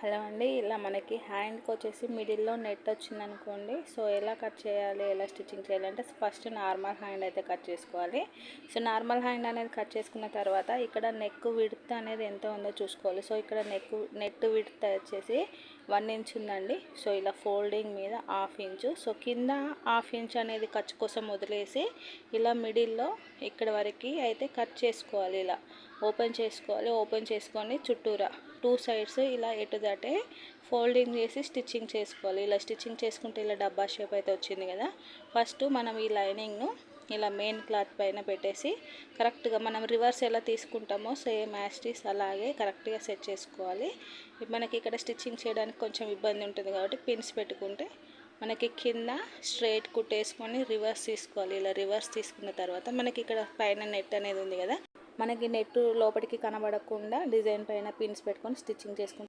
Hello అండి, ఇలా మనకి హ్యాండ్కి వచ్చేసి మిడిల్లో నెట్ వచ్చిందనుకోండి. సో ఎలా కట్ చేయాలి, ఎలా స్టిచ్చింగ్ చేయాలంటే ఫస్ట్ నార్మల్ హ్యాండ్ అయితే కట్ చేసుకోవాలి. సో నార్మల్ హ్యాండ్ అనేది కట్ చేసుకున్న తర్వాత ఇక్కడ నెక్ విడ్త్ అనేది ఎంత ఉందో చూసుకోవాలి. సో ఇక్కడ నెట్ విడ్త్ వచ్చేసి 1 ఇంచ్ ఉందండి. సో ఇలా ఫోల్డింగ్ మీద 1/2 ఇంచు. సో కింద 1/2 ఇంచ్ అనేది ఖర్చు కోసం వదిలేసి ఇలా మిడిల్లో ఇక్కడ వరకు అయితే కట్ చేసుకోవాలి. ఇలా ఓపెన్ చేసుకోవాలి. ఓపెన్ చేసుకొని చుట్టూరా 2 సైడ్స్ ఇలా ఎటు దటే ఫోల్డింగ్ చేసి స్టిచ్చింగ్ చేసుకోవాలి. ఇలా స్టిచ్చింగ్ చేసుకుంటే ఇలా డబ్బా షేప్ అయితే వచ్చింది కదా. ఫస్ట్ మనం ఈ లైనింగ్ను ఇలా మెయిన్ క్లాత్ పైన పెట్టేసి కరెక్ట్గా మనం రివర్స్ ఎలా తీసుకుంటామో సేమ్ యాస్టీస్ అలాగే కరెక్ట్గా సెట్ చేసుకోవాలి. మనకి ఇక్కడ స్టిచ్చింగ్ చేయడానికి కొంచెం ఇబ్బంది ఉంటుంది కాబట్టి పిన్స్ పెట్టుకుంటే మనకి కింద స్ట్రైట్ కుట్టేసుకొని రివర్స్ తీసుకోవాలి. ఇలా రివర్స్ తీసుకున్న తర్వాత మనకి ఇక్కడ పైన నెట్ అనేది ఉంది కదా, మనకి నెట్ లోపలికి కనబడకుండా డిజైన్ పైన పిన్స్ పెట్టుకొని స్టిచ్చింగ్ చేసుకుంటాం.